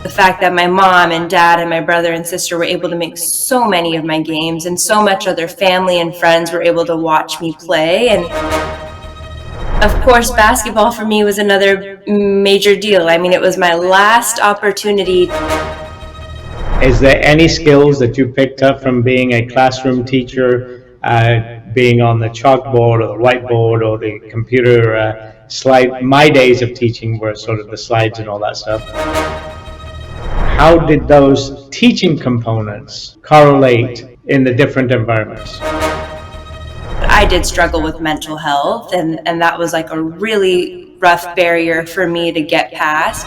the fact that my mom and dad and my brother and sister were able to make so many of my games, and so much other family and friends were able to watch me play. And of course, basketball for me was another major deal. I mean, it was my last opportunity. Is there any skills that you picked up from being a classroom teacher, being on the chalkboard or the whiteboard or the computer slide? My days of teaching were sort of the slides and all that stuff. How did those teaching components correlate in the different environments? I did struggle with mental health, and that was like a really rough barrier for me to get past.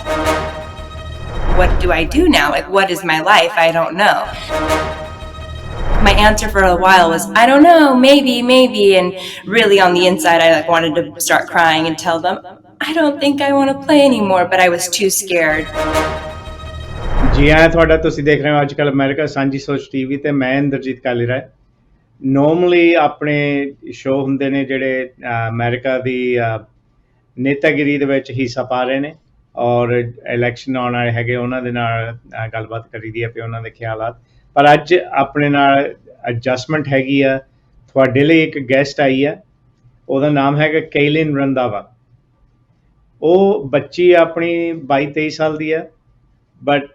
What do I do now? Like, what is my life? I don't know. My answer for a while was, I don't know, maybe. And really on the inside, I wanted to start crying and tell them, I don't think I want to play anymore, but I was too scared. जी हाँ ਤੁਹਾਡਾ ਤੁਸੀਂ ਦੇਖ ਰਹੇ ਹੋ ਅੱਜ ਕੱਲ America ਸਾਂਝੀ ਸੋਚ ਟੀਵੀ ਤੇ ਮੈਂ ਇੰਦਰਜੀਤ ਕਾਲੀਰਾਏ ਨੋਰਮਲੀ ਆਪਣੇ ਸ਼ੋਅ ਹੁੰਦੇ ਨੇ ਜਿਹੜੇ ਅਮਰੀਕਾ ਦੀ ਨੇਤਾਗਿਰੀ ਦੇ ਵਿੱਚ ਹਿੱਸਾ ਪਾ ਰਹੇ ਨੇ ਔਰ ਇਲੈਕਸ਼ਨ ਆਉਣ ਵਾਲੇ ਹੈਗੇ ਉਹਨਾਂ ਦੇ ਨਾਲ ਗੱਲਬਾਤ ਕਰੀਦੀ ਹੈ ਪਈ ਉਹਨਾਂ ਦੇ ਖਿਆਲਾਤ ਪਰ ਅੱਜ ਆਪਣੇ ਨਾਲ ਐਡਜਸਟਮੈਂਟ ਹੈਗੀ ਆ ਤੁਹਾਡੇ ਲਈ ਇੱਕ ਗੈਸਟ ਆਈ ਆ ਉਹਦਾ ਨਾਮ ਹੈਗਾ ਕੇਲਿਨ ਰੰਧਾਵਾ ਉਹ ਬੱਚੀ ਆਪਣੀ 22-23 ਸਾਲ ਦੀ ਆ ਬਟ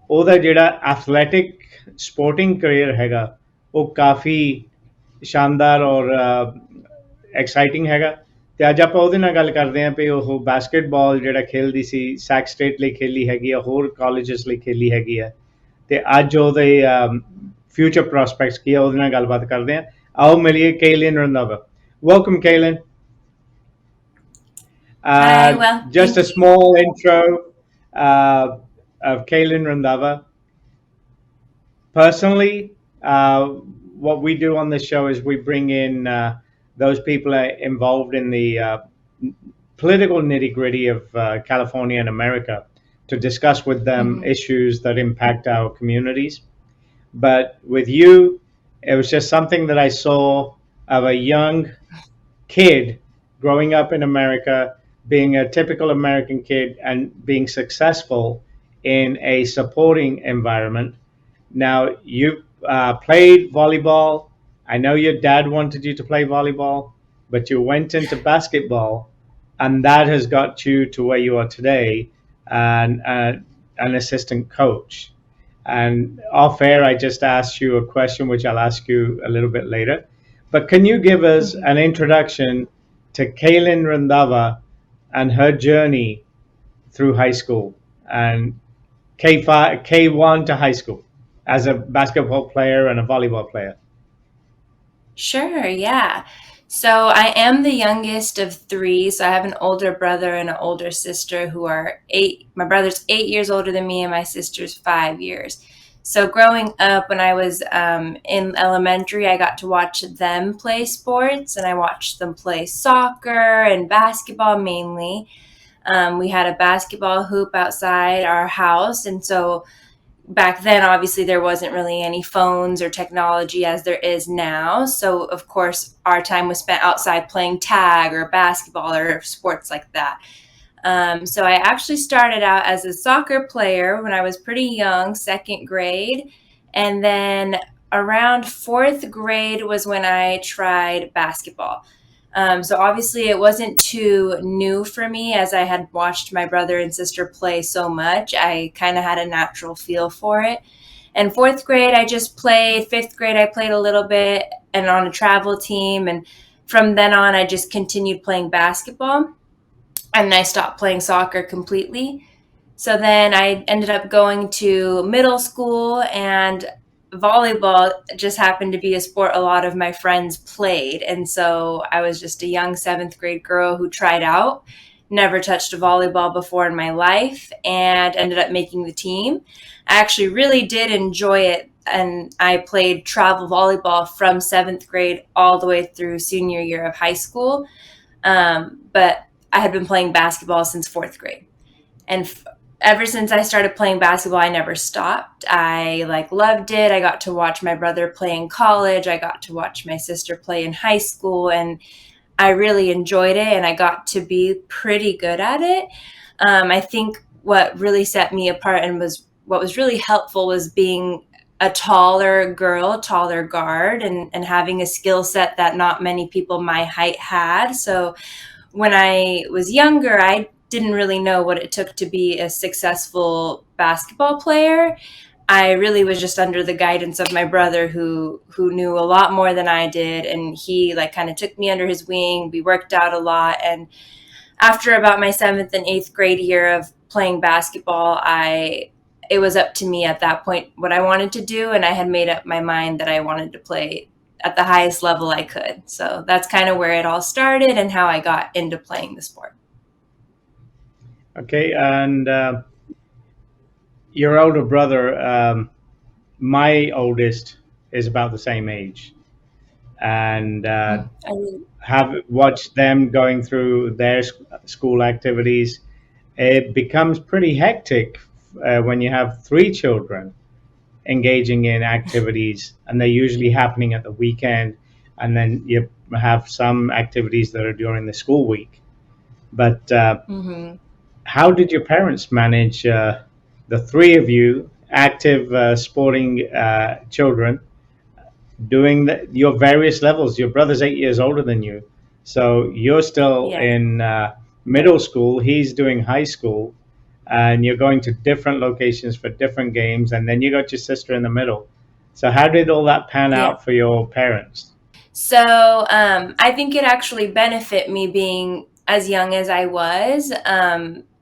ਉਹਦਾ ਜਿਹੜਾ ਐਥਲੈਟਿਕ ਸਪੋਰਟਿੰਗ ਕਰੀਅਰ ਹੈਗਾ ਉਹ ਕਾਫੀ ਸ਼ਾਨਦਾਰ ਔਰ ਐਕਸਾਈਟਿੰਗ ਹੈਗਾ ਤੇ ਅੱਜ ਆਪਾਂ ਉਹਦੇ ਨਾਲ ਗੱਲ ਕਰਦੇ ਹਾਂ ਵੀ ਉਹ ਬਾਸਕਟਬਾਲ ਜਿਹੜਾ ਖੇਲਦੀ ਸੀ ਸੈਕ ਸਟੇਟ ਲਈ ਖੇਲੀ ਹੈਗੀ ਆ ਹੋਰ ਕਾਲਜਸ ਲਈ ਖੇਲੀ ਹੈਗੀ ਆ ਤੇ ਅੱਜ ਉਹਦੇ ਫਿਊਚਰ ਪ੍ਰੋਸਪੈਕਟਸ ਕੀ ਆ ਉਹਦੇ ਨਾਲ ਗੱਲਬਾਤ ਕਰਦੇ ਹਾਂ ਆਓ ਮਿਲੀਏ Kelin Randhawa welcome Kelin just a small intro of Kaylin Randhawa. Personally, what we do on this show is we bring in those people involved in the political nitty-gritty of California and America to discuss with them issues that impact our communities. But with you, it was just something that I saw of a young kid growing up in America, being a typical American kid and being successful in a supporting environment. Now, you played volleyball. I know your dad wanted you to play volleyball, but you went into basketball, and that has got you to where you are today, and an assistant coach. And off air, I just asked you a question, which I'll ask you a little bit later. But can you give us an introduction to Kaylin Randhawa and her journey through high school and K1 to high school as a basketball player and a volleyball player? Sure, yeah. So I am the youngest of three. So I have an older brother and an older sister who are 8. My brother's 8 years older than me, and my sister's 5 years. So growing up, when I was in elementary, I got to watch them play sports, and I watched them play soccer and basketball mainly. We had a basketball hoop outside our house, and so back then, obviously, there wasn't really any phones or technology as there is now. So, of course, our time was spent outside playing tag or basketball or sports like that. So I actually started out as a soccer player when I was pretty young, 2nd grade. And then around 4th grade was when I tried basketball. So obviously it wasn't too new for me as I had watched my brother and sister play so much. I kind of had a natural feel for it. And 4th grade, I just played. 5th grade, I played a little bit and on a travel team. And from then on, I just continued playing basketball. And I stopped playing soccer completely. So then I ended up going to middle school, and volleyball just happened to be a sport a lot of my friends played. And so I was just a young 7th grade girl who tried out, never touched a volleyball before in my life, and ended up making the team. I actually really did enjoy it. And I played travel volleyball from 7th grade all the way through senior year of high school. But I had been playing basketball since 4th grade. And ever since I started playing basketball, I never stopped. I loved it. I got to watch my brother play in college. I got to watch my sister play in high school, and I really enjoyed it, and I got to be pretty good at it. I think what really set me apart and was what was really helpful was being a taller girl, taller guard, and having a skill set that not many people my height had. So when I was younger, I didn't really know what it took to be a successful basketball player. I really was just under the guidance of my brother who knew a lot more than I did, and he like kind of took me under his wing. We worked out a lot, and after about my 7th and 8th grade year of playing basketball, I it was up to me at that point what I wanted to do, and I had made up my mind that I wanted to play at the highest level I could. So that's kind of where it all started and how I got into playing the sport. Okay, and your older brother, my oldest, is about the same age, and I mean, have watched them going through their school activities. It becomes pretty hectic when you have three children engaging in activities, and they're usually happening at the weekend, and then you have some activities that are during the school week. But mm-hmm. how did your parents manage the three of you, active sporting children, doing your various levels? Your brother's 8 years older than you, so you're still Yeah. in middle school. He's doing high school, and you're going to different locations for different games, and then you got your sister in the middle. So how did all that pan Yeah. out for your parents? So I think it actually benefit me being as young as I was.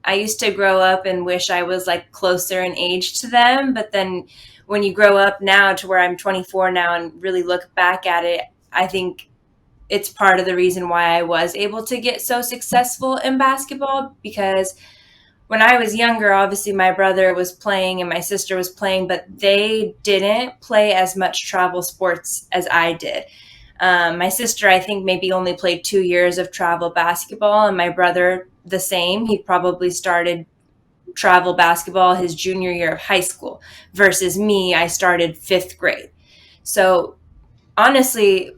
I used to grow up and wish I was like closer in age to them, but then when you grow up now to where I'm 24 now and really look back at it, I think it's part of the reason why I was able to get so successful in basketball, because when I was younger, obviously my brother was playing and my sister was playing, but they didn't play as much travel sports as I did. My sister, I think, maybe only played 2 years of travel basketball, and my brother, the same. He probably started travel basketball his junior year of high school, versus me, I started 5th grade. So honestly,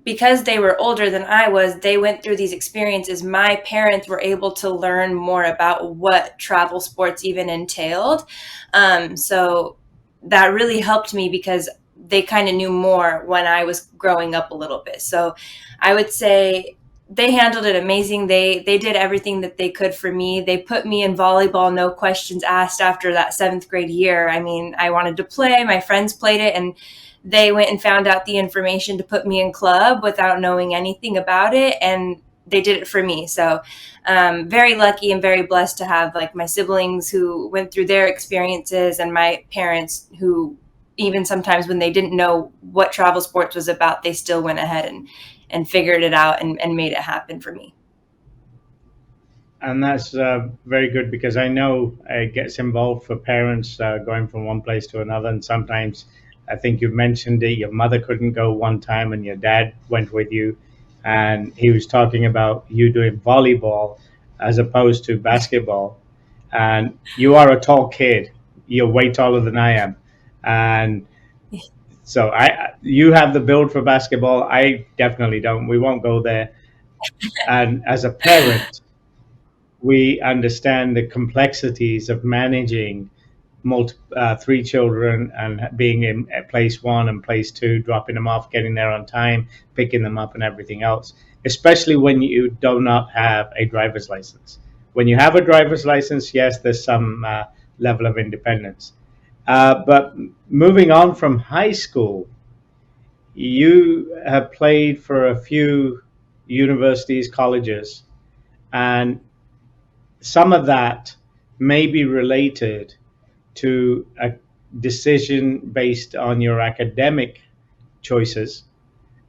because they were older than I was, they went through these experiences. My parents were able to learn more about what travel sports even entailed. So that really helped me because they kind of knew more when I was growing up a little bit. So I would say they handled it amazing. They did everything that they could for me. They put me in volleyball, no questions asked, after that 7th grade year. I mean, I wanted to play. My friends played it, and they went and found out the information to put me in club without knowing anything about it, and they did it for me. So very lucky and very blessed to have like my siblings who went through their experiences, and my parents who, even sometimes when they didn't know what travel sports was about, they still went ahead and figured it out and made it happen for me. And that's very good, because I know it gets involved for parents going from one place to another. And sometimes, I think you've mentioned it, your mother couldn't go one time and your dad went with you. And he was talking about you doing volleyball as opposed to basketball. And you are a tall kid, you're way taller than I am. And so you have the build for basketball. I definitely don't. We won't go there. And as a parent, we understand the complexities of managing three children and being in at place one and place two, dropping them off, getting there on time, picking them up, and everything else. Especially when you do not have a driver's license. When you have a driver's license, yes, there's some level of independence. But moving on from high school, you have played for a few universities, colleges, and some of that may be related to a decision based on your academic choices,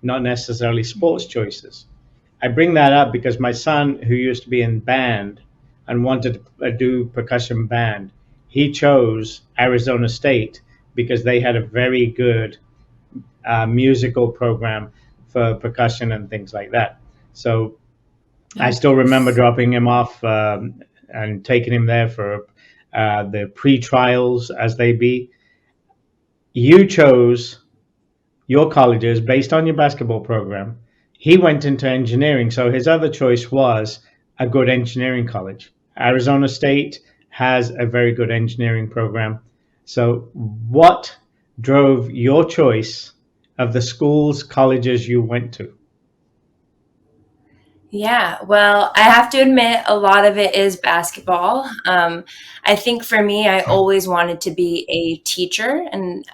not necessarily sports choices. I bring that up because my son, who used to be in band and wanted to do percussion band, he chose Arizona State because they had a very good musical program for percussion and things like that. So I Oh, still remember nice. dropping him off and taking him there for the pre-trials, as they be. You chose your colleges based on your basketball program. He went into engineering, so his other choice was a good engineering college. Arizona State has a very good engineering program. So, what drove your choice of the schools, colleges you went to? Yeah, well, I have to admit, a lot of it is basketball. I think for me, I always wanted to be a teacher, and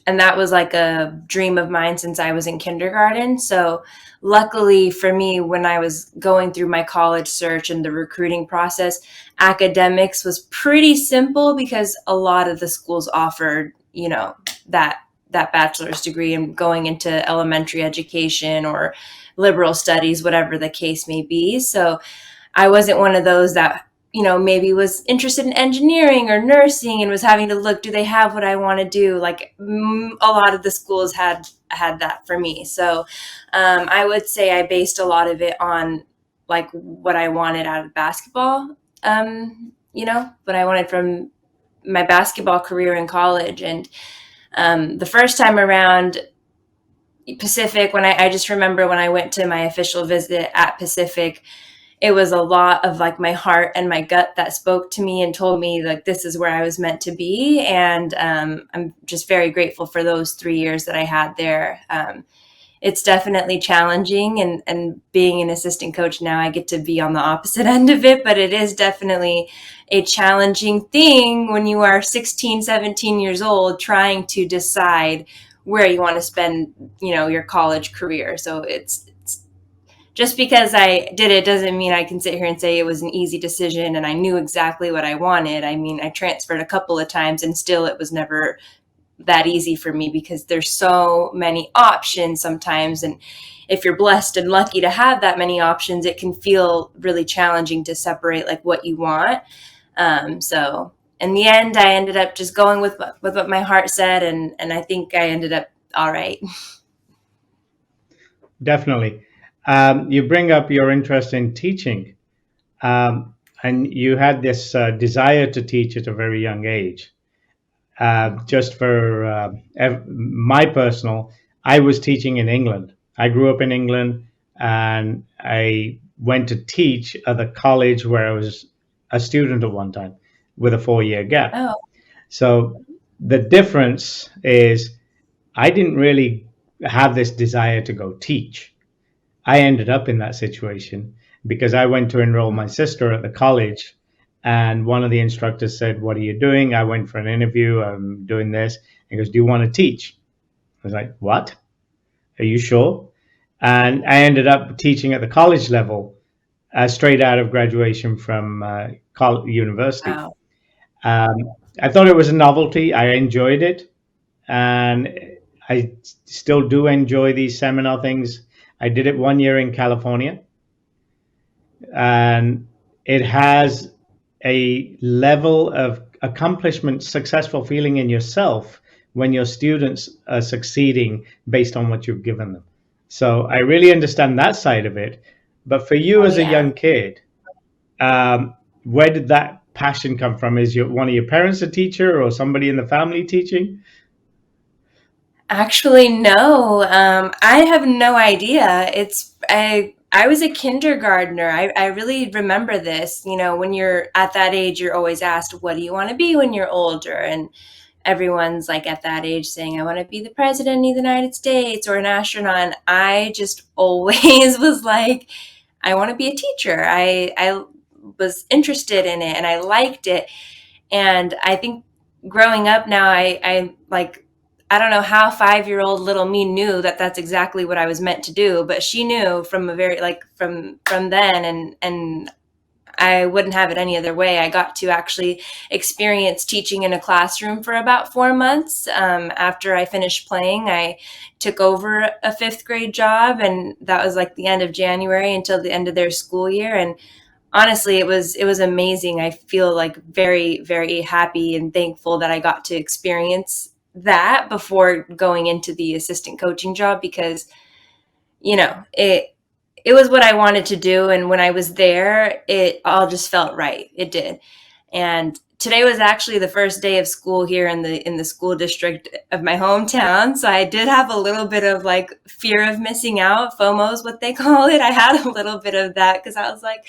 that was like a dream of mine since I was in kindergarten. So, luckily for me, when I was going through my college search and the recruiting process, academics was pretty simple because a lot of the schools offered, that that bachelor's degree and going into elementary education or liberal studies, whatever the case may be. So, I wasn't one of those that, maybe was interested in engineering or nursing and was having to look, do they have what I want to do? Like a lot of the schools had that for me. So I would say I based a lot of it on like what I wanted out of basketball, what I wanted from my basketball career in college. And the first time around, Pacific, I just remember when I went to my official visit at Pacific, it was a lot of like my heart and my gut that spoke to me and told me like this is where I was meant to be. And I'm just very grateful for those 3 years that I had there. It's definitely challenging, and being an assistant coach now, I get to be on the opposite end of it, but it is definitely a challenging thing when you are 16, 17 years old trying to decide where you want to spend, your college career. So it's just because I did it doesn't mean I can sit here and say it was an easy decision and I knew exactly what I wanted. I mean, I transferred a couple of times and still it was never that easy for me because there's so many options sometimes. And if you're blessed and lucky to have that many options, it can feel really challenging to separate like what you want. So in the end, I ended up just going with what my heart said. And I think I ended up all right. Definitely. You bring up your interest in teaching, um, and you had this desire to teach at a very young age. Just for my personal, I was teaching in England. I grew up in England, and I went to teach at the college where I was a student at one time with a 4 year gap. Oh, So the difference is I didn't really have this desire to go teach. I ended up in that situation because I went to enroll my sister at the college, and one of the instructors said, "What are you doing?" I went for an interview. I'm doing this. He goes, "Do you want to teach?" I was like, "What? Are you sure?" And I ended up teaching at the college level, straight out of graduation from university. wow. Um, I thought it was a novelty. I enjoyed it, and I still do enjoy these seminar things. I did it 1 year in California, and it has a level of accomplishment, successful feeling in yourself when your students are succeeding based on what you've given them. So I really understand that side of it. But for you Oh, as a yeah. young kid, where did that passion come from? Is one of your parents a teacher or somebody in the family teaching? Actually, no. I have no idea. I was a kindergartner. I really remember this. When you're at that age, you're always asked, "What do you want to be when you're older?" And everyone's like at that age saying, "I want to be the president of the United States or an astronaut." And I just always was like, "I want to be a teacher." I was interested in it and I liked it. And I think growing up now, I like, I don't know how 5-year-old little me knew that that's exactly what I was meant to do, but she knew from a very like from then, and I wouldn't have it any other way. I got to actually experience teaching in a classroom for about 4 months. After I finished playing, I took over a fifth grade job, and that was like the end of January until the end of their school year. And honestly, it was amazing. I feel like very, very happy and thankful that I got to experience that before going into the assistant coaching job, because it was what I wanted to do, and when I was there, it all just felt right. It did. And today was actually the first day of school here in the school district of my hometown. So I did have a little bit of like fear of missing out. FOMO is what they call it. I had a little bit of that because I was like,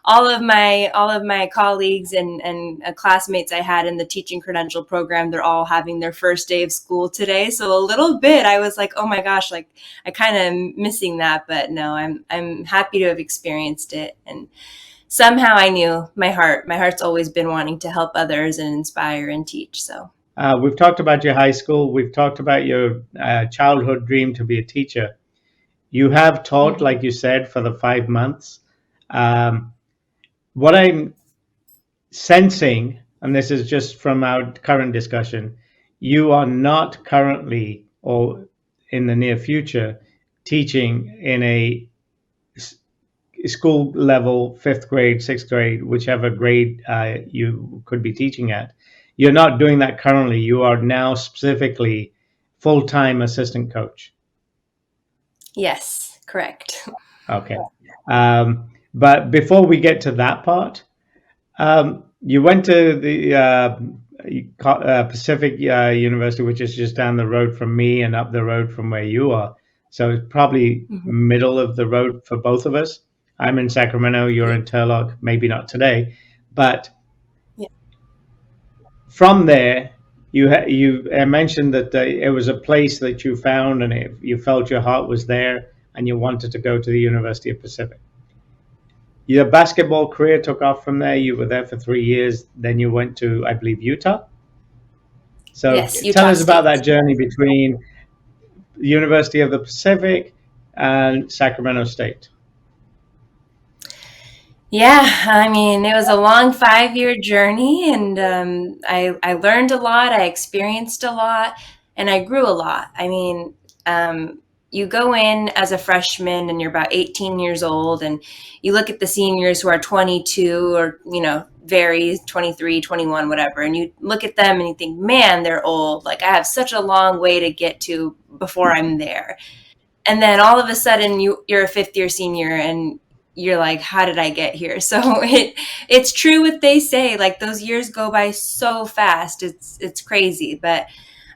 all of my colleagues and classmates I had in the teaching credential program, they're all having their first day of school today. So a little bit, I was like, oh my gosh, like I kind of missing that. But no, I'm happy to have experienced it. And somehow I knew my heart's always been wanting to help others and inspire and teach. So We've talked about your high school. We've talked about your childhood dream to be a teacher. You have taught, mm-hmm. like you said, for the 5 months. Um, what I'm sensing, and this is just from our current discussion, you are not currently or in the near future teaching in a school level, fifth grade, sixth grade, whichever grade you could be teaching at. You're not doing that currently. You are now specifically full time assistant coach. Yes, correct. Okay. But before we get to that part, you went to the Pacific University, which is just down the road from me and up the road from where you are. So it's probably Mm-hmm. middle of the road for both of us. I'm in Sacramento, you're Yeah. in Turlock, maybe not today. But Yeah. from there, you mentioned that it was a place that you found and you felt your heart was there and you wanted to go to the University of Pacific. Your basketball career took off from there. You were there for 3 years. Then you went to, I believe, Utah. So Yes, tell Utah us about that State. journey between the University of the Pacific and Sacramento State. Yeah, I mean, it was a long 5 year journey, and I learned a lot, I experienced a lot, and I grew a lot. I mean, um, you go in as a freshman and you're about 18 years old, and you look at the seniors who are 22 or, varies 23, 21, whatever, and you look at them and you think, man, they're old. Like, I have such a long way to get to before I'm there. And then all of a sudden you're a fifth year senior and you're like, how did I get here? So it's true what they say, like those years go by so fast, it's crazy. But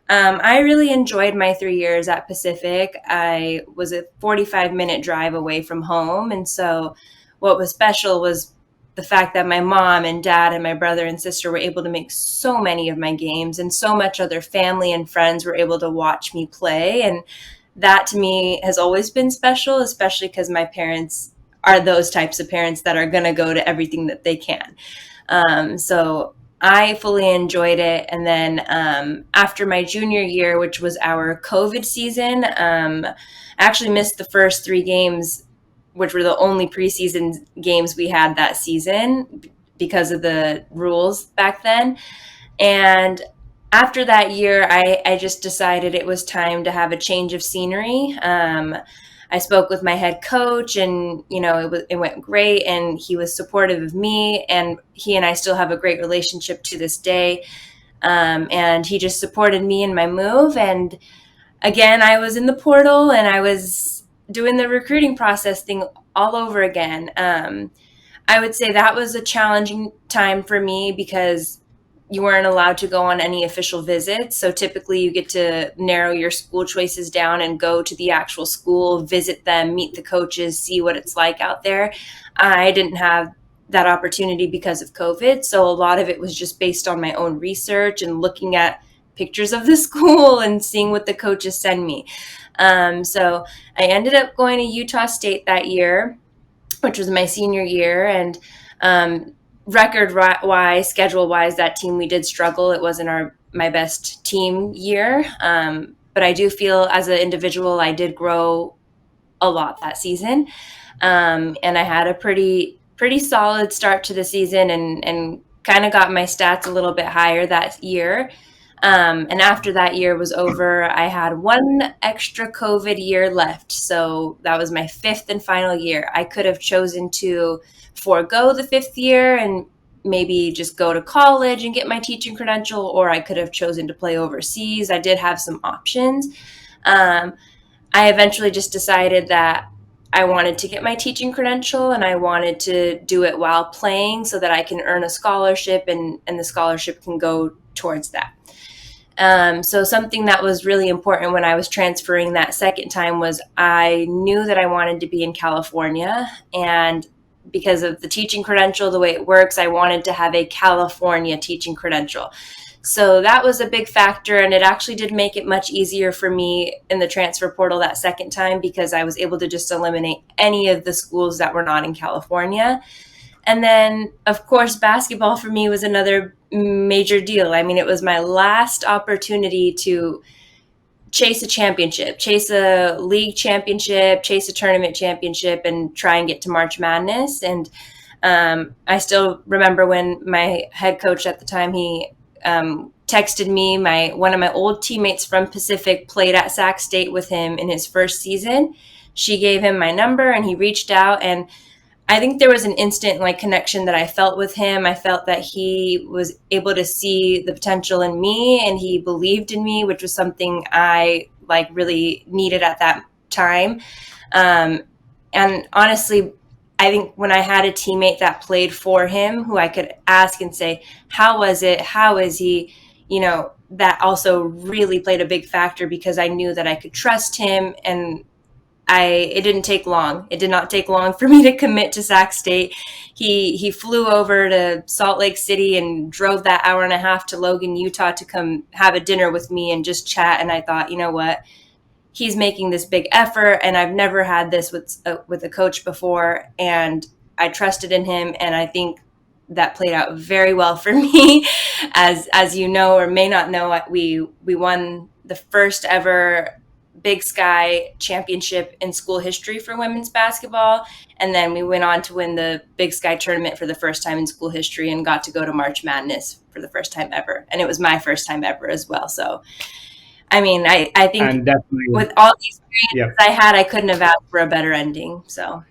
I really enjoyed my 3 years at Pacific. I was a 45-minute drive away from home, and so what was special was the fact that my mom and dad and my brother and sister were able to make so many of my games, and so much other family and friends were able to watch me play. And that to me has always been special, especially because my parents are those types of parents that are going to go to everything that they can. So I fully enjoyed it. And then after my junior year, which was our COVID season, I actually missed the first 3 games, which were the only preseason games we had that season because of the rules back then. And after that year, I just decided it was time to have a change of scenery. I spoke with my head coach, and it went great, and he was supportive of me, and he and I still have a great relationship to this day. And he just supported me in my move. And again, I was in the portal, and I was doing the recruiting process thing all over again. I would say that was a challenging time for me because you weren't allowed to go on any official visits. So typically you get to narrow your school choices down and go to the actual school, visit them, meet the coaches, see what it's like out there. I didn't have that opportunity because of COVID. So a lot of it was just based on my own research and looking at pictures of the school and seeing what the coaches send me. So I ended up going to Utah State that year, which was my senior year. And record wise, schedule wise, that team, we did struggle. It wasn't my best team year. But I do feel as an individual, I did grow a lot that season. And I had a pretty solid start to the season, and kind of got my stats a little bit higher that year. And after that year was over, I had one extra COVID year left. So that was my fifth and final year. I could have chosen to forego the fifth year and maybe just go to college and get my teaching credential, or I could have chosen to play overseas. I did have some options. I eventually just decided that I wanted to get my teaching credential, and I wanted to do it while playing so that I can earn a scholarship, and the scholarship can go towards that. So something that was really important when I was transferring that second time was I knew that I wanted to be in California, and because of the teaching credential, the way it works, I wanted to have a California teaching credential. So that was a big factor, and it actually did make it much easier for me in the transfer portal that second time because I was able to just eliminate any of the schools that were not in California. And then, of course, basketball for me was another major deal. I mean, it was my last opportunity to chase a championship, chase a league championship, chase a tournament championship, and try and get to March Madness. And I still remember when my head coach at the time, he texted me. One of my old teammates from Pacific played at Sac State with him in his first season. She gave him my number, and he reached out, and I think there was an instant like connection that I felt with him. I felt that he was able to see the potential in me, and he believed in me, which was something I like really needed at that time. Um, and honestly, I think when I had a teammate that played for him, who I could ask and say, "How was it? How is he?" That also really played a big factor because I knew that I could trust him, and it didn't take long. It did not take long for me to commit to Sac State. He flew over to Salt Lake City and drove that hour and a half to Logan, Utah to come have a dinner with me and just chat. And I thought, you know what? He's making this big effort, and I've never had this with a coach before, and I trusted in him, and I think that played out very well for me. As you know or may not know, we won the first ever Big Sky championship in school history for women's basketball, and then we went on to win the Big Sky tournament for the first time in school history and got to go to March Madness for the first time ever, and it was my first time ever as well. So I mean, I think And definitely, with all the experiences yeah. I had, I couldn't have asked for a better ending. So,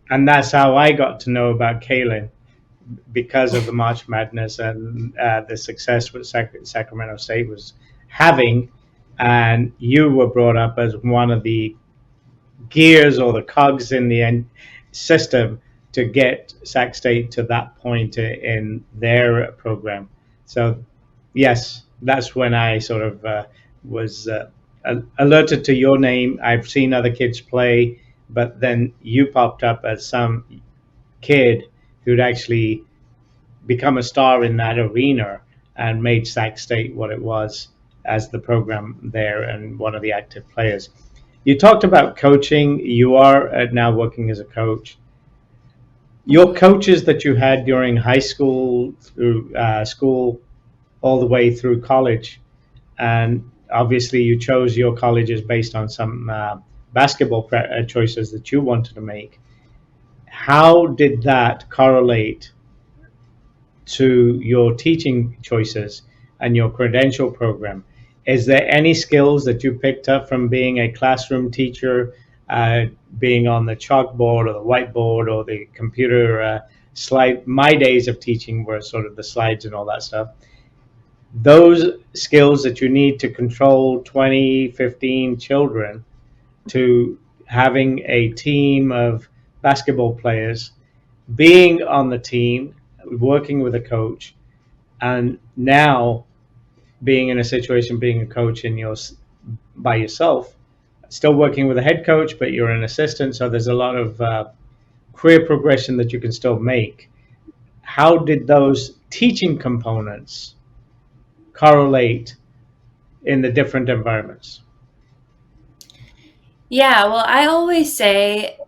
And that's how I got to know about Kaylin, because of the March Madness and the success what Sacramento State was having. And you were brought up as one of the gears or the cogs in the system to get Sac State to that point in their program. So, yes, that's when I sort of was alerted to your name. I've seen other kids play, but then you popped up as some kid who'd actually become a star in that arena and made Sac State what it was as the program there and one of the active players. You talked about coaching. You are now working as a coach. Your mhm. coaches that you had during high school, through school, all the way through college, and obviously you chose your colleges based on some basketball choices that you wanted to make. How did that correlate to your teaching choices and your credential program? Is there any skills that you picked up from being a classroom teacher, being on the chalkboard or the whiteboard or the computer slide? My days of teaching were sort of the slides and all that stuff. Those skills that you need to control 20, 15 children, to having a team of basketball players, being on the team, working with a coach, and now being in a situation being a coach in your by yourself, still working with a head coach, but you're an assistant, so there's a lot of career progression that you can still make. How did those teaching components correlate in the different environments? Yeah, well, I always say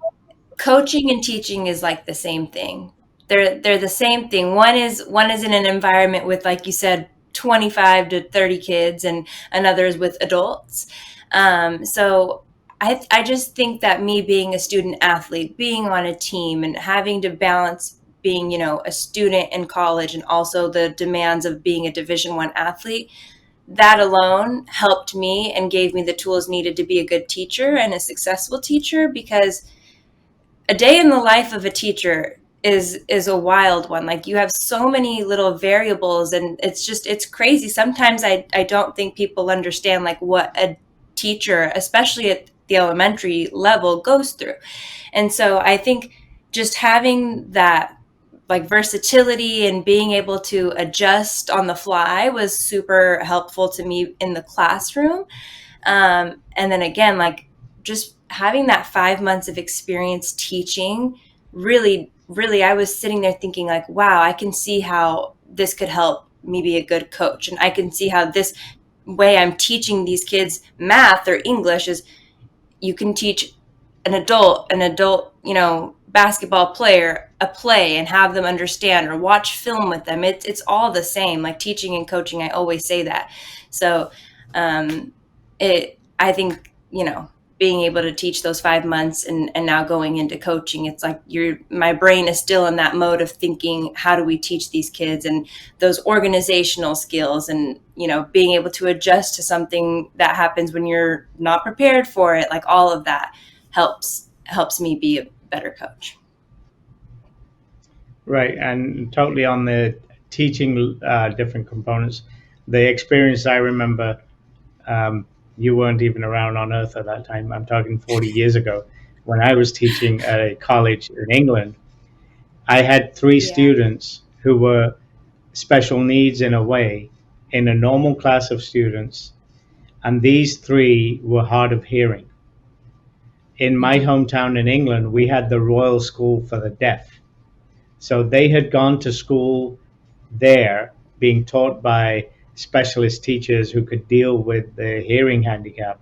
coaching and teaching is like the same thing. They're the same thing. One is in an environment with, like you said, 25 to 30 kids, and another is with adults. So I just think that me being a student athlete, being on a team, and having to balance being, a student in college and also the demands of being a Division 1 athlete, that alone helped me and gave me the tools needed to be a good teacher and a successful teacher, because a day in the life of a teacher is a wild one. Like, you have so many little variables, and it's crazy. Sometimes I don't think people understand like what a teacher, especially the elementary level goes through. And so I think just having that like versatility and being able to adjust on the fly was super helpful to me in the classroom. And then again, like just having that 5 months of experience teaching really, really, I was sitting there thinking, like, wow, I can see how this could help me be a good coach. And I can see how this way I'm teaching these kids math or English is you can teach an adult, basketball player a play and have them understand or watch film with them. It's all the same. Like teaching and coaching, I always say that. So, I think, being able to teach those 5 months and now going into coaching, it's like my brain is still in that mode of thinking, how do we teach these kids, and those organizational skills, and being able to adjust to something that happens when you're not prepared for it, like all of that helps me be a better coach. Right, and totally on the teaching different components. The experience I remember, um, you weren't even around on Earth at that time. I'm talking 40 years ago, when I was teaching at a college in England. I had three Yeah. students who were special needs in a way in a normal class of students, and these three were hard of hearing. In my Mm-hmm. hometown in England, we had the Royal School for the Deaf. So they had gone to school there, being taught by specialist teachers who could deal with the hearing handicap.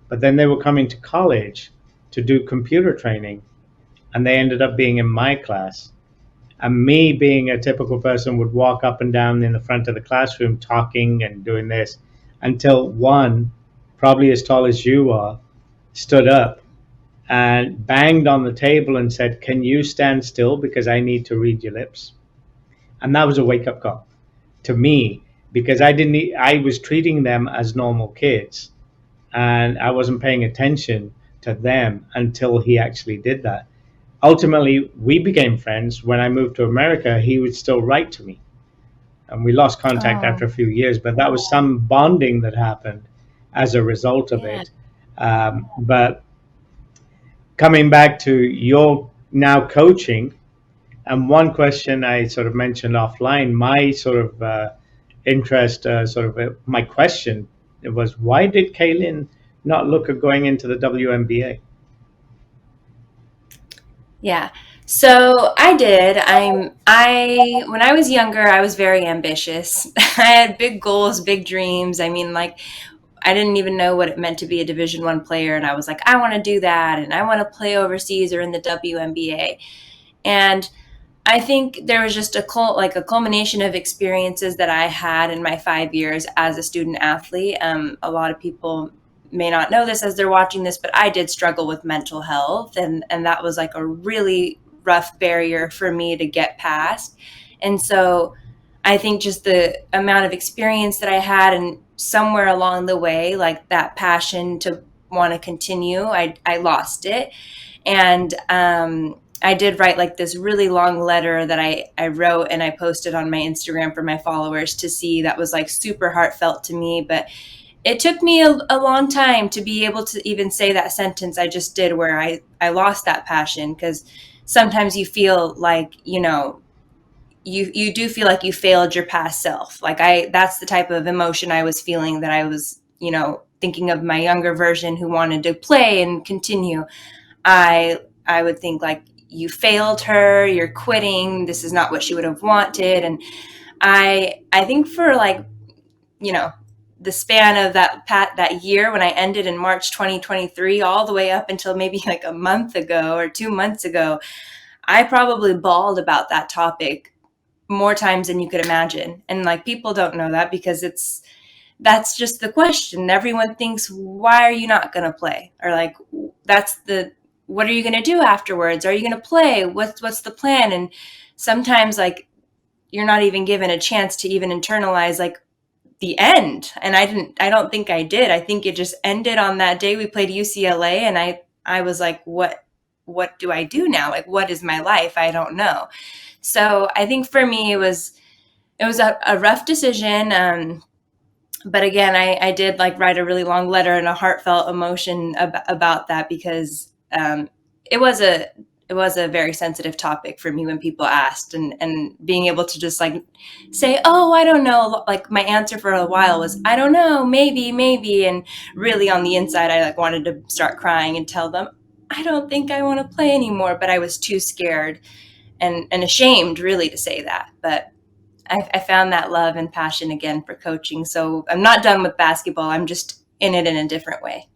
But then they were coming to college to do computer training, and they ended up being in my class. And me, being a typical person, would walk up and down in the front of the classroom talking and doing this until one, probably as tall as you are, stood up and banged on the table and said, "Can you stand still because I need to read your lips?" And that was a wake up call to me, because I was treating them as normal kids, and I wasn't paying attention to them until he actually did that. Ultimately, we became friends. When I moved to America, he would still write to me, and we lost contact Oh, after a few years, but that was some bonding that happened as a result of yeah. it. But coming back to your now coaching, and one question I sort of mentioned offline, my sort of interest, my question, it was, why did Kaylin not look at going into the WNBA? Yeah. So I did. I when I was younger, I was very ambitious. I had big goals, big dreams. I mean, like I didn't even know what it meant to be a Division 1 player, and I was like, I want to do that, and I want to play overseas or in the WNBA. And I think there was just a culmination of experiences that I had in my 5 years as a student athlete. A lot of people may not know this as they're watching this, but I did struggle with mental health, and that was like a really rough barrier for me to get past. And so I think just the amount of experience that I had, and somewhere along the way, like that passion to want to continue, I lost it. And I did write like this really long letter that I wrote and I posted on my Instagram for my followers to see, that was like super heartfelt to me. But it took me a long time to be able to even say that sentence I just did, where I lost that passion. Because sometimes you feel like, you do feel like you failed your past self. Like that's the type of emotion I was feeling, that I was, thinking of my younger version who wanted to play and continue. I would think like, you failed her, you're quitting, this is not what she would have wanted. And I think for like, you know, the span of that year, when I ended in March 2023, all the way up until maybe like a month ago or 2 months ago, I probably bawled about that topic more times than you could imagine. And like, people don't know that, because that's just the question. Everyone thinks, why are you not going to play? Or like, what are you going to do afterwards? Are you going to play? What's the plan? And sometimes like, you're not even given a chance to even internalize like the end. And I don't think I did. I think it just ended on that day we played UCLA. And I was like, what do I do now? Like, what is my life? I don't know. So I think for me, it was a rough decision. But again, I did like write a really long letter and a heartfelt emotion about that because it was a it was a very sensitive topic for me when people asked, and being able to just like say, oh, I don't know, like my answer for a while was I don't know, maybe, and really on the inside I like wanted to start crying and tell them I don't think I want to play anymore, but I was too scared and ashamed really to say that. But I found that love and passion again for coaching. So I'm not done with basketball. I'm just in it in a different way.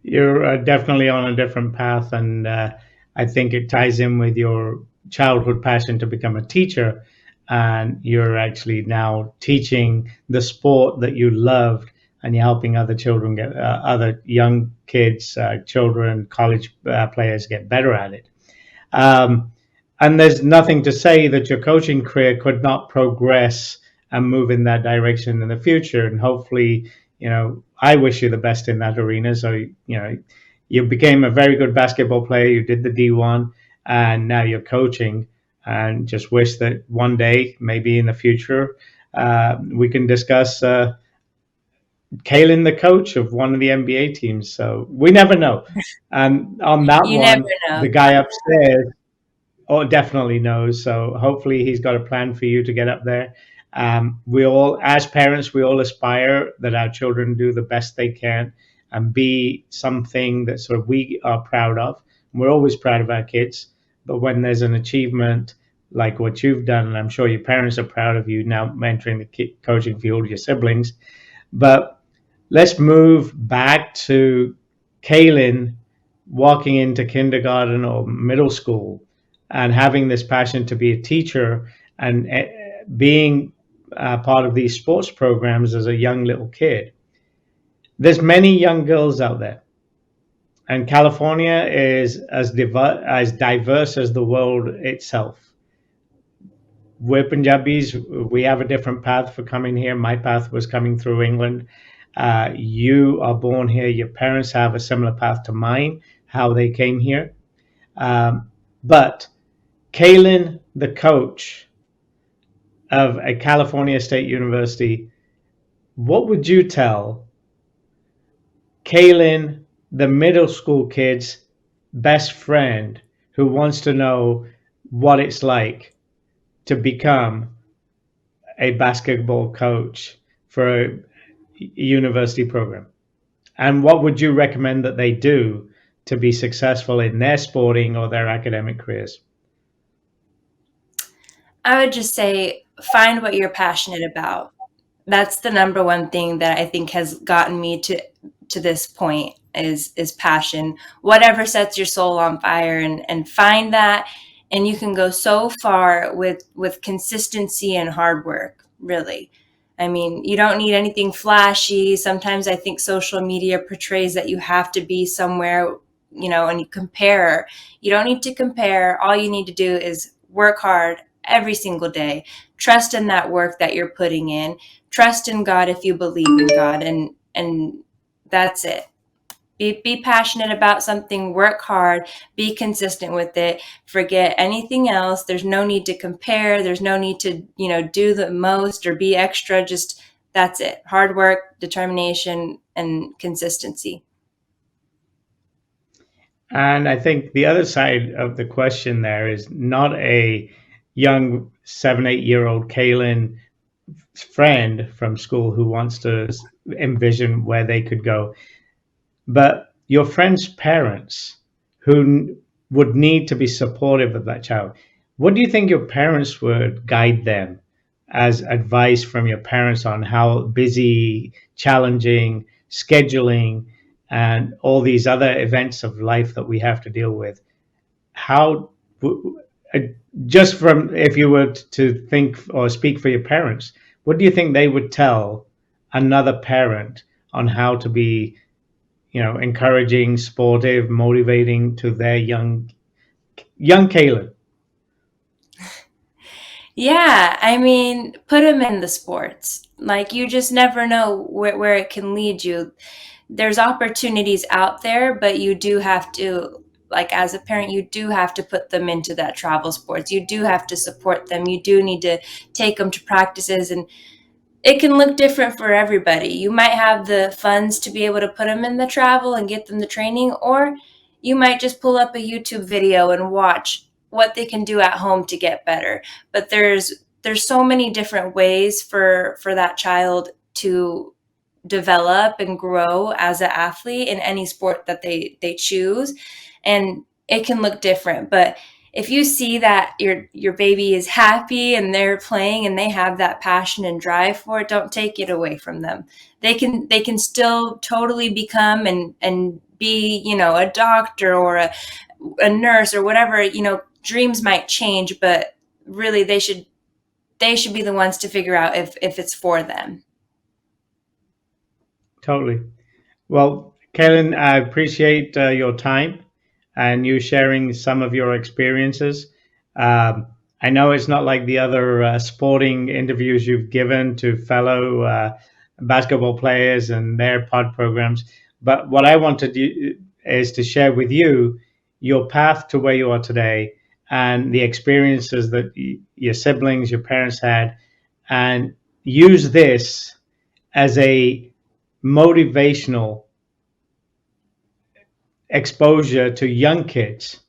You're definitely on a different path, and I think it ties in with your childhood passion to become a teacher. And you're actually now teaching the sport that you loved, and you're helping other children get other young kids, children, college players get better at it. Um, and there's nothing to say that your coaching career could not progress and move in that direction in the future. And hopefully, I wish you the best in that arena. So, you became a very good basketball player. You did the D1, and now you're coaching. And just wish that one day, maybe in the future, we can discuss Kaylin, the coach of one of the NBA teams. So we never know. And on that You never one, know. the guy upstairs, oh, definitely knows. So hopefully he's got a plan for you to get up there. We all, as parents, we all aspire that our children do the best they can and be something that sort of we are proud of. We're always proud of our kids, but when there's an achievement like what you've done, and I'm sure your parents are proud of you now mentoring the coaching field, your siblings. But let's move back to Kaylin walking into kindergarten or middle school and having this passion to be a teacher and being part of these sports programs as a young little kid. There's many young girls out there, and California is as diverse as the world itself. We're Punjabis. We have a different path for coming here. My path was coming through England. You are born here. Your parents have a similar path to mine, how they came here. But Kaylin, the coach of a California State University, what would you tell Kaylin, the middle school kid's best friend who wants to know what it's like to become a basketball coach for a university program? And what would you recommend that they do to be successful in their sporting or their academic careers? I would just say find what you're passionate about. That's the number one thing that I think has gotten me to this point is passion. Whatever sets your soul on fire, and find that, and you can go so far with consistency and hard work, really. I mean, you don't need anything flashy. Sometimes I think social media portrays that you have to be somewhere, and you compare. You don't need to compare. All you need to do is work hard every single day. Trust in that work that you're putting in. Trust in God if you believe in God, and that's it. Be passionate about something, work hard, be consistent with it, forget anything else. There's no need to compare, there's no need to, do the most or be extra. Just that's it. Hard work, determination, and consistency. And I think the other side of the question there is not a young 7, 8 year old Kaylin friend from school who wants to envision where they could go, but your friend's parents who would need to be supportive of that child. What do you think your parents would guide them as advice from your parents on how busy, challenging, scheduling, and all these other events of life that we have to deal with? How, uh, just from if you were to think or speak for your parents, what do you think they would tell another parent on how to be, encouraging, sportive, motivating to their young Caleb? Yeah, I mean, put them in the sports. Like, you just never know where it can lead you. There's opportunities out there, but you do have to, like, as a parent, you do have to put them into that travel sports. You do have to support them. You do need to take them to practices, and it can look different for everybody. You might have the funds to be able to put them in the travel and get them the training, or you might just pull up a YouTube video and watch what they can do at home to get better. But there's so many different ways for that child to develop and grow as an athlete in any sport that they choose, and it can look different. But if you see that your baby is happy and they're playing and they have that passion and drive for it, don't take it away from them. They can still totally become and be, a doctor or a nurse or whatever. Dreams might change, but really they should be the ones to figure out if it's for them. Totally. Well, Kaylin, I appreciate your time and you sharing some of your experiences. Um, I know it's not like the other sporting interviews you've given to fellow basketball players and their pod programs, but what I want to do is to share with you your path to where you are today and the experiences that your siblings, your parents had, and use this as a motivational exposure to young kids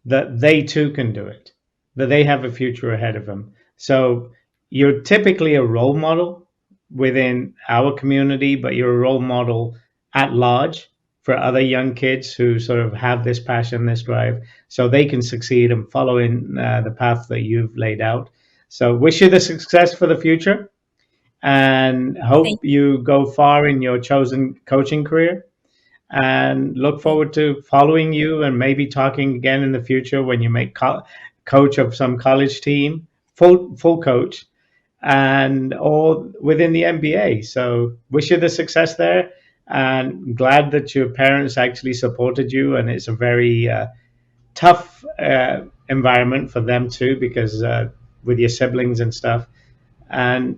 that they too can do it, that they have a future ahead of them. So you're typically a role model within our community, but you're a role model at large for other young kids who sort of have this passion, this drive, so they can succeed and follow in the path that you've laid out. So wish you the success for the future and hope Thank, you go far in your chosen coaching career and look thank, forward to following you and maybe talking again in the future when you make coach of some college team, full coach, and or within the NBA. So wish you the success there, and glad that your parents actually supported you. And it's a very tough environment for them too, because with your siblings and stuff and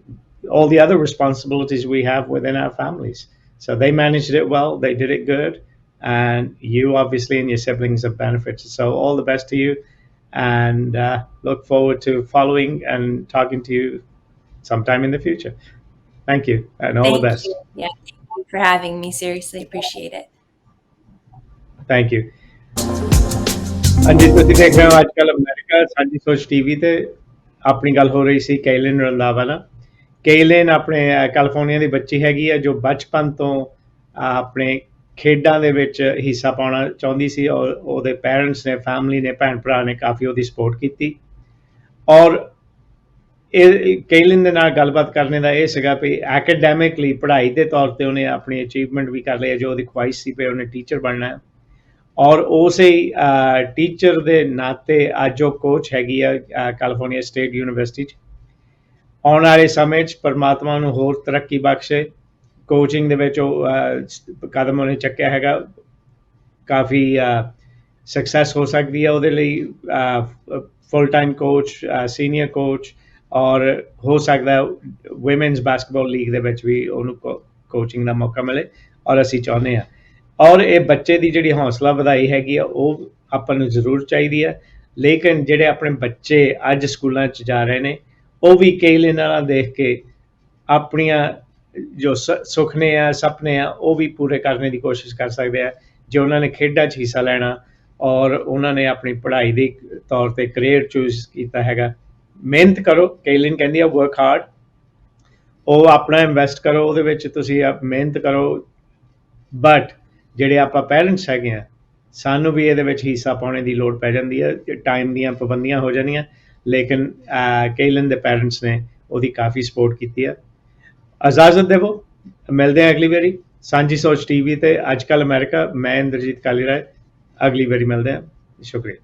all the other responsibilities we have within our families. So they managed it well, they did it good, and you obviously and your siblings have benefited. So all the best to you, and look forward to following and talking to you sometime in the future. Thank you, and all the thank best. you. Yeah, thank you for having me. Seriously, appreciate it. Thank you. ਹਾਂਜੀ ਤੁਸੀਂ ਦੇਖ ਰਹੇ ਹੋ ਅੱਜ ਕੱਲ America ਸਾਡੀ ਸੋਚ TV ਤੇ ਆਪਣੀ ਗੱਲ ਹੋ ਰਹੀ ਸੀ ਕੇਲਿਨ ਰੰਧਾਵਾ ਨਾਲ ਕੇਲਿਨ ਆਪਣੇ ਕੈਲੀਫੋਰਨੀਆ ਦੀ ਬੱਚੀ ਹੈਗੀ ਆ ਜੋ ਬਚਪਨ ਤੋਂ ਆਪਣੇ ਖੇਡਾਂ ਦੇ ਵਿੱਚ ਹਿੱਸਾ ਪਾਉਣਾ ਚਾਹੁੰਦੀ ਸੀ ਔਰ ਉਹਦੇ ਪੈਰੈਂਟਸ ਨੇ ਫੈਮਿਲੀ ਨੇ ਭੈਣ ਭਰਾ ਨੇ ਕਾਫੀ ਉਹਦੀ ਸਪੋਰਟ ਕੀਤੀ ਔਰ ਇਹ ਕੇਲਿਨ ਦੇ ਨਾਲ ਗੱਲਬਾਤ ਕਰਨ ਦਾ ਇਹ ਸੀਗਾ ਵੀ ਐਕੈਡੈਮਿਕਲੀ ਪੜ੍ਹਾਈ ਦੇ ਤੌਰ ਤੇ ਉਹਨੇ ਆਪਣੀ ਅਚੀਵਮੈਂਟ ਵੀ ਕਰ ਲਈ ਜੋ ਉਹਦੀ ਖੁਆਇਸ਼ ਸੀ ਵੀ ਉਹਨੇ ਟੀਚਰ ਬਣਨਾ ਹੈ ਔਰ ਉਸੇ ਟੀਚਰ ਦੇ ਨਾਤੇ ਅੱਜ ਉਹ ਕੋਚ ਹੈਗੀ ਆ ਕੈਲੀਫੋਰਨੀਆ ਸਟੇਟ ਯੂਨੀਵਰਸਿਟੀ 'ਚ ਆਉਣ ਵਾਲੇ ਸਮੇਂ 'ਚ ਪਰਮਾਤਮਾ ਨੂੰ ਹੋਰ ਤਰੱਕੀ ਬਖਸ਼ੇ ਕੋਚਿੰਗ ਦੇ ਵਿੱਚ ਉਹ ਕਦਮ ਉਹਨੇ ਚੱਕਿਆ ਹੈਗਾ ਕਾਫੀ ਸਕਸੈਸ ਹੋ ਸਕਦੀ ਹੈ ਉਹਦੇ ਲਈ full time coach senior coach ਔਰ ਹੋ ਸਕਦਾ ਵੂਮੈਨਸ ਬਾਸਕਟਬਾਲ ਲੀਗ ਦੇ ਵਿੱਚ ਵੀ ਉਹਨੂੰ ਕੋਚਿੰਗ ਦਾ ਮੌਕਾ ਮਿਲੇ ਔਰ ਅਸੀਂ ਚਾਹੁੰਦੇ ਹਾਂ ਔਰ ਇਹ ਬੱਚੇ ਦੀ ਜਿਹੜੀ ਹੌਸਲਾ ਵਧਾਈ ਹੈਗੀ ਆ ਉਹ ਆਪਾਂ ਨੂੰ ਜ਼ਰੂਰ ਚਾਹੀਦੀ ਹੈ ਲੇਕਿਨ ਜਿਹੜੇ ਆਪਣੇ ਬੱਚੇ ਅੱਜ ਸਕੂਲਾਂ 'ਚ ਜਾ ਰਹੇ ਨੇ ਉਹ ਵੀ ਕਈ ਨਾਲ ਦੇਖ ਕੇ ਆਪਣੀਆਂ ਜੋ ਸੁਪਨੇ ਆ ਸੁਪਨੇ ਆ ਉਹ ਵੀ ਪੂਰੇ ਕਰਨ ਦੀ ਕੋਸ਼ਿਸ਼ ਕਰ ਸਕਦੇ ਆ ਜੇ ਉਹਨਾਂ ਨੇ ਖੇਡਾਂ 'ਚ ਹਿੱਸਾ ਲੈਣਾ ਔਰ ਉਹਨਾਂ ਨੇ ਆਪਣੀ ਪੜ੍ਹਾਈ ਦੇ ਤੌਰ ਤੇ ਕਰੀਅਰ ਚੂਜ਼ ਕੀਤਾ ਹੈਗਾ ਮਿਹਨਤ ਕਰੋ ਕੇਲਿਨ ਕਹਿੰਦੀ ਆ ਵਰਕ ਹਾਰਡ ਉਹ ਆਪਣਾ ਇਨਵੈਸਟ ਕਰੋ ਉਹਦੇ ਵਿੱਚ ਤੁਸੀਂ ਮਿਹਨਤ ਕਰੋ ਬਟ ਜਿਹੜੇ ਆਪਾਂ ਪੈਰੈਂਟਸ ਹੈਗੇ ਆ ਸਾਨੂੰ ਵੀ ਇਹਦੇ ਵਿੱਚ ਹਿੱਸਾ ਪਾਉਣੇ ਦੀ ਲੋੜ ਪੈ ਜਾਂਦੀ ਹੈ ਟਾਈਮ ਦੀਆਂ ਪਾਬੰਦੀਆਂ ਹੋ ਜਾਂਦੀਆਂ ਲੇਕਿਨ ਕੇਲਿਨ ਦੇ ਪੈਰੈਂਟਸ ਨੇ ਉਹਦੀ ਕਾਫੀ ਸਪੋਰਟ ਕੀਤੀ ਹੈ ਇਜਾਜ਼ਤ ਦੇਵੋ ਮਿਲਦੇ ਹਾਂ ਅਗਲੀ ਵਾਰੀ ਸਾਂਝੀ ਸੋਚ ਟੀਵੀ ਤੇ ਅੱਜ ਕੱਲ ਅਮਰੀਕਾ ਮੈਂ ਇੰਦਰਜੀਤ ਕਾਲੀਰਾਏ ਅਗਲੀ ਵਾਰੀ ਮਿਲਦੇ ਹਾਂ ਸ਼ੁਕਰੀਆ